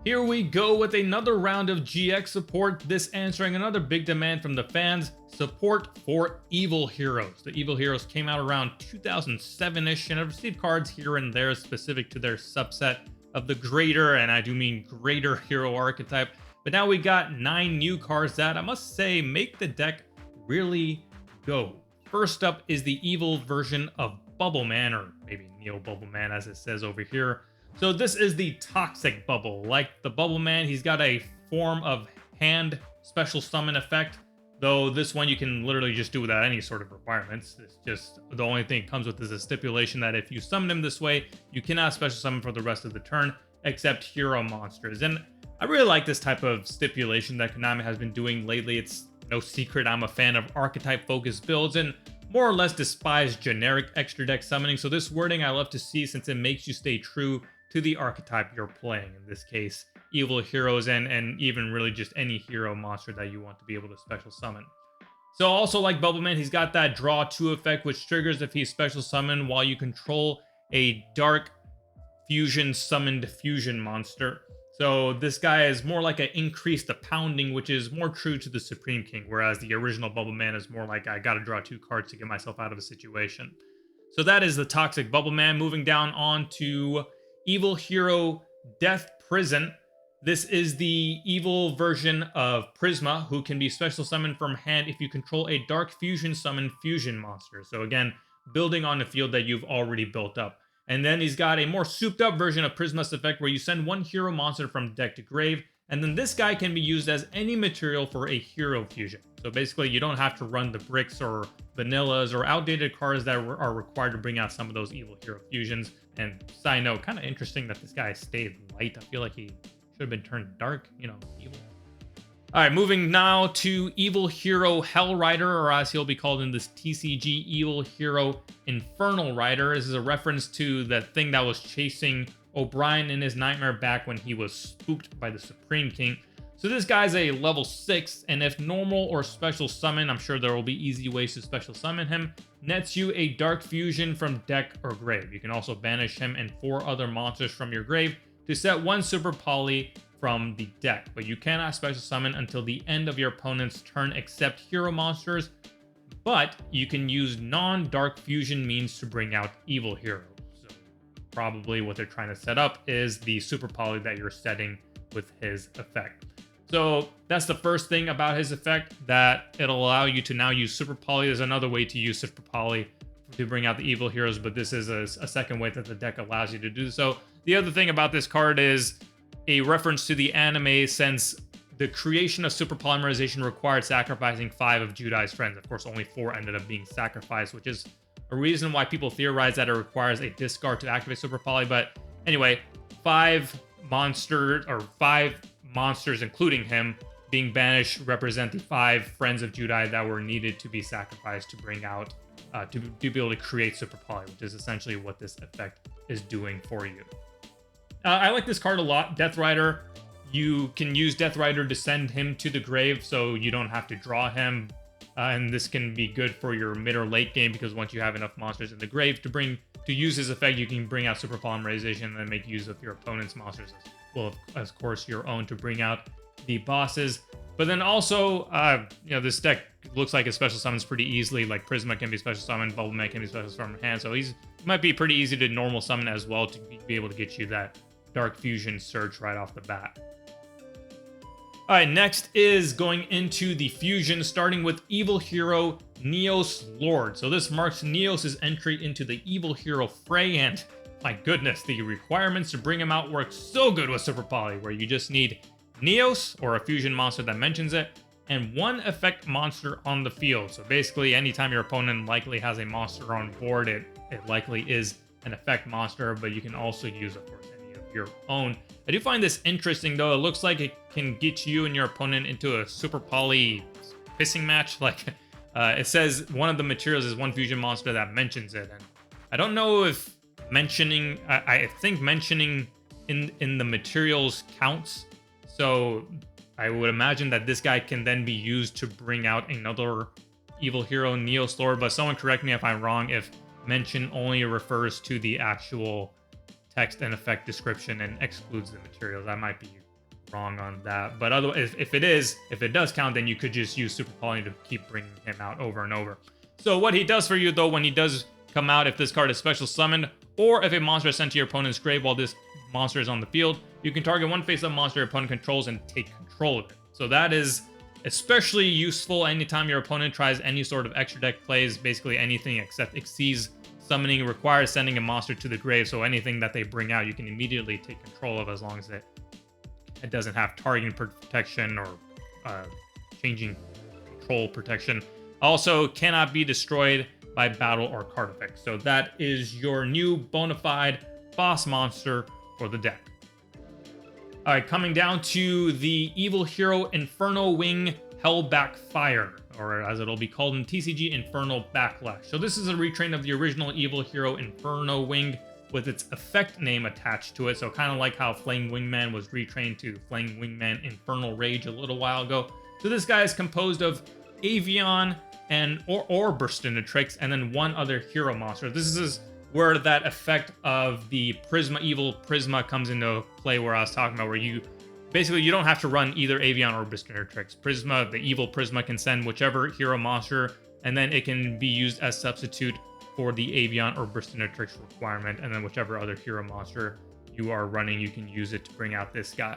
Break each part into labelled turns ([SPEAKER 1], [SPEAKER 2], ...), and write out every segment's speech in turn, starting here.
[SPEAKER 1] Here we go with another round of GX support, this answering another big demand from the fans, support for Evil Heroes. The Evil Heroes came out around 2007-ish and have received cards here and there specific to their subset of the greater, and I do mean greater hero archetype. But now we got 9 new cards that I must say make the deck really go. First up is the evil version of Bubble Man, or maybe Neo Bubble Man as it says over here. So this is the Toxic Bubble. Like the Bubble Man, he's got a form of hand special summon effect, though this one you can literally just do without any sort of requirements. It's just the only thing it comes with is a stipulation that if you summon him this way, you cannot special summon for the rest of the turn except hero monsters. And I really like this type of stipulation that Konami has been doing lately. It's no secret I'm a fan of archetype focused builds and more or less despise generic extra deck summoning. So this wording I love to see since it makes you stay true to the archetype you're playing, in this case evil heroes and even really just any hero monster that you want to be able to special summon. So also like Bubbleman, he's got that draw 2 effect which triggers if he's special summoned while you control a dark fusion summoned fusion monster. So this guy is more like an increase the pounding, which is more true to the Supreme King, whereas the original Bubbleman is more like I gotta draw 2 cards to get myself out of a situation. So that is the Toxic Bubbleman. Moving down on to Evil Hero Death Prison. This is the evil version of Prisma, who can be special summoned from hand if you control a Dark Fusion summoned fusion monster. So again, building on the field that you've already built up. And then he's got a more souped up version of Prisma's effect where you send 1 hero monster from deck to grave, and then this guy can be used as any material for a hero fusion. So basically you don't have to run the bricks or vanillas or outdated cards that are required to bring out some of those evil hero fusions. And side note, kind of interesting that this guy stayed light. I feel like he should have been turned dark, you know, evil. All right, moving now to Evil Hero Hell Rider, or as he'll be called in this TCG, Evil Hero Infernal Rider. This is a reference to the thing that was chasing O'Brien in his nightmare back when he was spooked by the Supreme King. So this guy's a level 6, and if normal or special summon, I'm sure there will be easy ways to special summon him, nets you a Dark Fusion from deck or grave. You can also banish him and 4 other monsters from your grave to set 1 Super Poly from the deck, but you cannot special summon until the end of your opponent's turn except hero monsters, but you can use non-Dark Fusion means to bring out evil heroes. So probably what they're trying to set up is the Super Poly that you're setting with his effect. So that's the first thing about his effect, that it'll allow you to now use Super Poly. There's another way to use Super Poly to bring out the evil heroes, but this is a second way that the deck allows you to do so. The other thing about this card is a reference to the anime, since the creation of Super Polymerization required sacrificing 5 of Judai's friends. Of course, only 4 ended up being sacrificed, which is a reason why people theorize that it requires a discard to activate Super Poly. But anyway, 5 monsters, including him, being banished represent the 5 friends of Judai that were needed to be sacrificed to bring out, to be able to create Super Poly, which is essentially what this effect is doing for you. I like this card a lot. Death Rider, you can use Death Rider to send him to the grave so you don't have to draw him. And this can be good for your mid or late game, because once you have enough monsters in the grave to use his effect, you can bring out Super Polymerization and then make use of your opponent's monsters as well, of course, your own to bring out the bosses. But then also, this deck looks like it special summons pretty easily. Like Prisma can be special summoned, Bubbleman can be special summoned in hand. So he might be pretty easy to normal summon as well to be able to get you that Dark Fusion Surge right off the bat. All right, next is going into the fusion, starting with Evil Hero Neos Lord. So this marks Neos' entry into the Evil Hero fray, and my goodness, the requirements to bring him out work so good with Super Poly, where you just need Neos, or a fusion monster that mentions it, and 1 effect monster on the field. So basically, anytime your opponent likely has a monster on board, it likely is an effect monster, but you can also use, of course, your own. I do find this interesting, though. It looks like it can get you and your opponent into a Super Poly pissing match. Like it says one of the materials is 1 fusion monster that mentions it, and I don't know if mentioning, I think mentioning in the materials counts. So I would imagine that this guy can then be used to bring out another Evil Hero Neos Lord, but someone correct me if I'm wrong if mention only refers to the actual text and effect description and excludes the materials. I might be wrong on that. But otherwise, if it does count, then you could just use Super Poly to keep bringing him out over and over. So what he does for you, though, when he does come out, if this card is special summoned, or if a monster is sent to your opponent's grave while this monster is on the field, you can target one face-up monster your opponent controls and take control of it. So that is especially useful anytime your opponent tries any sort of extra deck plays, basically anything except Xyz summoning requires sending a monster to the grave, so anything that they bring out you can immediately take control of as long as it doesn't have targeting protection or changing control protection. Also cannot be destroyed by battle or card effects. So that is your new bona fide boss monster for the deck. Alright, coming down to the Evil Hero Inferno Wing Hellback Fire, or as it'll be called in TCG, Infernal Backlash. So this is a retrain of the original Evil Hero Inferno Wing with its effect name attached to it. So kind of like how Flame Wingman was retrained to Flame Wingman Infernal Rage a little while ago. So this guy is composed of Avian or Burstinatrix, and then one other hero monster. This is where that effect of the Prisma, Evil Prisma comes into play, where I was talking about, where you don't have to run either Avian or Burstinatrix. Prisma, the Evil Prisma, can send whichever hero monster, and then it can be used as substitute for the Avian or Burstinatrix requirement, and then whichever other hero monster you are running, you can use it to bring out this guy.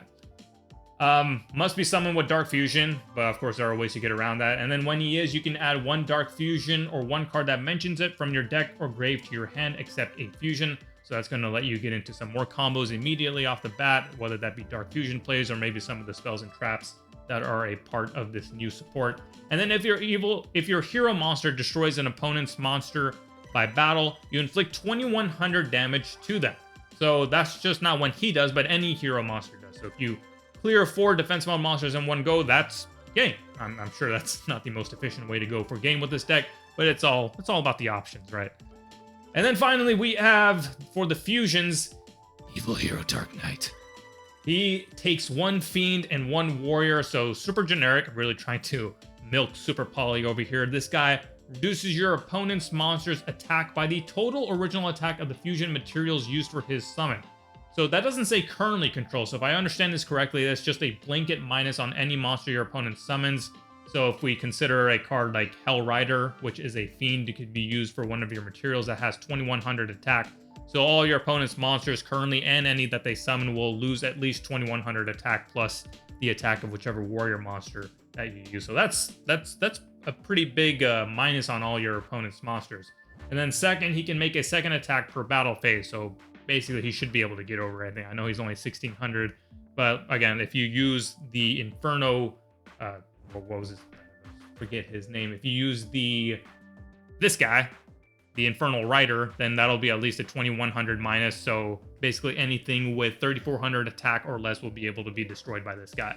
[SPEAKER 1] Must be summoned with Dark Fusion, but of course there are ways to get around that. And then when he is, you can add one Dark Fusion or one card that mentions it from your deck or grave to your hand, except a fusion. So that's going to let you get into some more combos immediately off the bat, whether that be Dark Fusion plays or maybe some of the spells and traps that are a part of this new support. And then if your hero monster destroys an opponent's monster by battle, you inflict 2100 damage to them. So that's just not when he does, but any hero monster does. So if you clear 4 defense mode monsters in one go, that's game. I'm sure that's not the most efficient way to go for game with this deck, but it's all about the options, right? And then finally we have, for the fusions, Evil Hero Dark Knight. He takes 1 Fiend and 1 Warrior, so super generic. I'm really trying to milk Super Poly over here. This guy reduces your opponent's monster's attack by the total original attack of the fusion materials used for his summon. So that doesn't say currently control. So if I understand this correctly, that's just a blanket minus on any monster your opponent summons. So if we consider a card like Hell Rider, which is a fiend, it could be used for one of your materials that has 2100 attack. So all your opponent's monsters currently and any that they summon will lose at least 2100 attack plus the attack of whichever warrior monster that you use. So that's a pretty big minus on all your opponent's monsters. And then second, he can make a second attack per battle phase. So basically, he should be able to get over it. I know he's only 1600, but again, if you use the Inferno, what was his? Forget his name. If you use this guy, the Infernal Rider, then that'll be at least a 2100 minus. So basically, anything with 3400 attack or less will be able to be destroyed by this guy.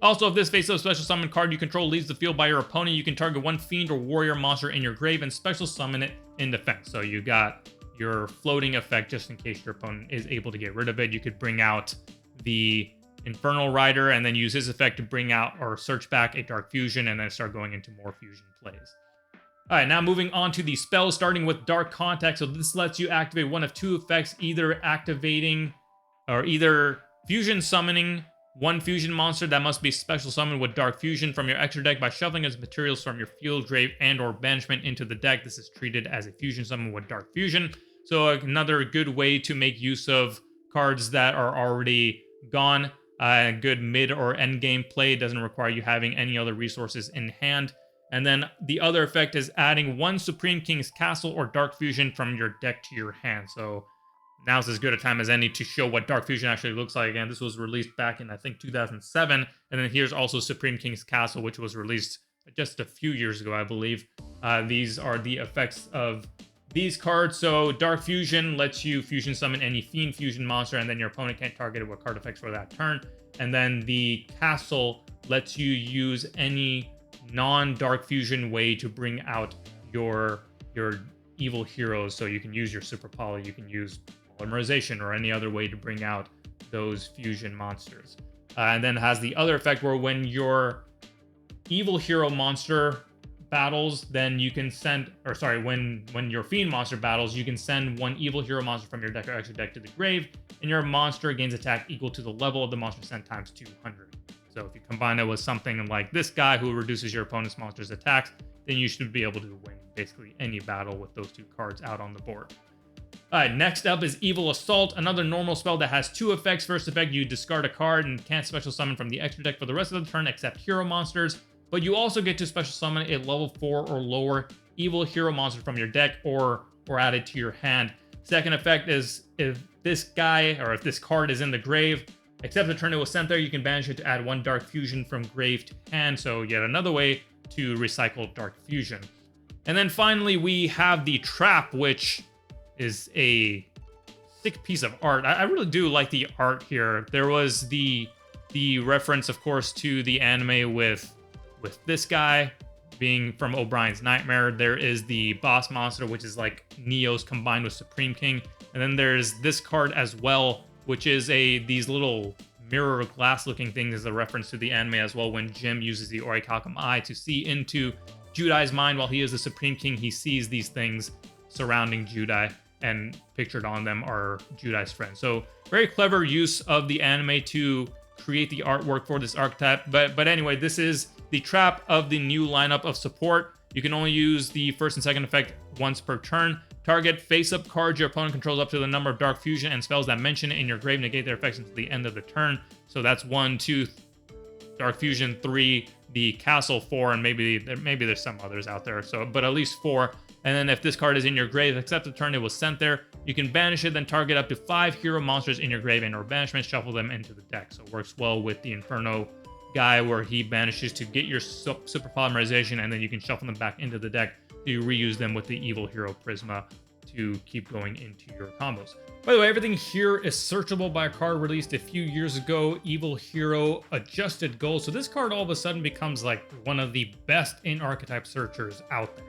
[SPEAKER 1] Also, if this face-up special summon card you control leaves the field by your opponent, you can target 1 fiend or warrior monster in your grave and special summon it in defense. So you got your floating effect just in case your opponent is able to get rid of it. You could bring out the Infernal Rider and then use his effect to bring out or search back a Dark Fusion and then start going into more fusion plays. Alright, now moving on to the spells, starting with Dark Contact. So this lets you activate one of 2 effects, either fusion summoning 1 fusion monster that must be special summoned with Dark Fusion from your extra deck by shuffling its materials from your field, grave, and or banishment into the deck. This is treated as a fusion summon with Dark Fusion. So another good way to make use of cards that are already gone. Good mid or end game play. Doesn't require you having any other resources in hand. And then the other effect is adding 1 Supreme King's Castle or Dark Fusion from your deck to your hand. So now's as good a time as any to show what Dark Fusion actually looks like. Again, this was released back in, I think, 2007. And then here's also Supreme King's Castle, which was released just a few years ago, I believe. These are the effects of these cards. So Dark Fusion lets you fusion summon any Fiend fusion monster, and then your opponent can't target it with card effects for that turn. And then the Castle lets you use any non-Dark Fusion way to bring out your evil heroes. So you can use your Super Poly, you can use Polymerization, or any other way to bring out those fusion monsters. And then it has the other effect where when your evil hero monster battles, then you can send, or sorry, when your Fiend monster battles, you can send one evil hero monster from your deck or extra deck to the grave, and your monster gains attack equal to the level of the monster sent times 200. So if you combine it with something like this guy who reduces your opponent's monster's attacks, then you should be able to win basically any battle with those 2 cards out on the board. Alright, next up is Evil Assault, another normal spell that has 2 effects. First effect, you discard a card and can't special summon from the extra deck for the rest of the turn except hero monsters, but you also get to special summon a level 4 or lower evil hero monster from your deck or add it to your hand. Second effect is if this guy, or if this card is in the grave, except the turn it was sent there, you can banish it to add 1 Dark Fusion from grave to hand, so yet another way to recycle Dark Fusion. And then finally, we have the Trap, which is a sick piece of art. I really do like the art here. There was the reference, of course, to the anime with this guy being from O'Brien's Nightmare. There is the boss monster, which is like Neos combined with Supreme King. And then there's this card as well, which is these little mirror glass looking things as a reference to the anime as well. When Jim uses the Orichalcum Eye to see into Judai's mind while he is the Supreme King, he sees these things surrounding Judai, and pictured on them are Judai's friends. So very clever use of the anime to create the artwork for this archetype. But anyway, this is the Trap of the new lineup of support. You can only use the first and second effect once per turn. Target face-up cards your opponent controls up to the number of Dark Fusion and spells that mention it in your grave negate their effects until the end of the turn. So that's 1, 2, Dark Fusion 3, the Castle 4, and maybe there's some others out there. So, but at least 4. And then if this card is in your grave, except the turn it was sent there, you can banish it, then target up to 5 hero monsters in your grave and or banishment, shuffle them into the deck. So it works well with the Inferno guy where he banishes to get your super polymerization, and then you can shuffle them back into the deck to reuse them with the evil hero Prisma to keep going into your combos. By the way, everything here is searchable by a card released a few years ago, Evil Hero Adjusted Gold. So this card all of a sudden becomes like one of the best in archetype searchers out there.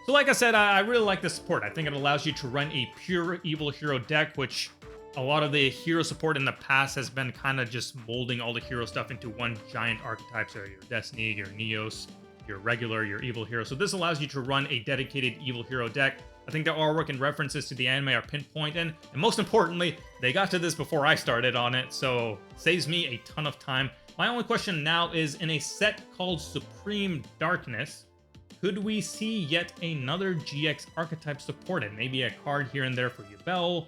[SPEAKER 1] So like I said, I really like this support. I think it allows you to run a pure Evil Hero deck, which a lot of the hero support in the past has been kind of just molding all the hero stuff into one giant archetype. So your Destiny, your Neos, your regular, your Evil Hero. So this allows you to run a dedicated Evil Hero deck. I think the artwork and references to the anime are pinpointed, and most importantly, they got to this before I started on it, so saves me a ton of time. My only question now is, in a set called Supreme Darkness, could we see yet another GX archetype supported? Maybe a card here and there for Yubel,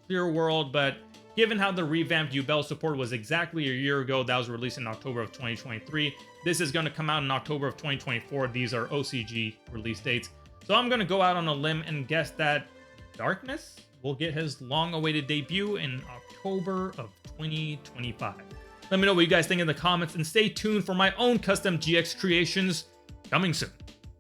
[SPEAKER 1] Clear World, but given how the revamped Yubel support was exactly a year ago, that was released in October of 2023, this is going to come out in October of 2024. These are OCG release dates. So I'm going to go out on a limb and guess that Darkness will get his long-awaited debut in October of 2025. Let me know what you guys think in the comments, and stay tuned for my own custom GX creations coming soon.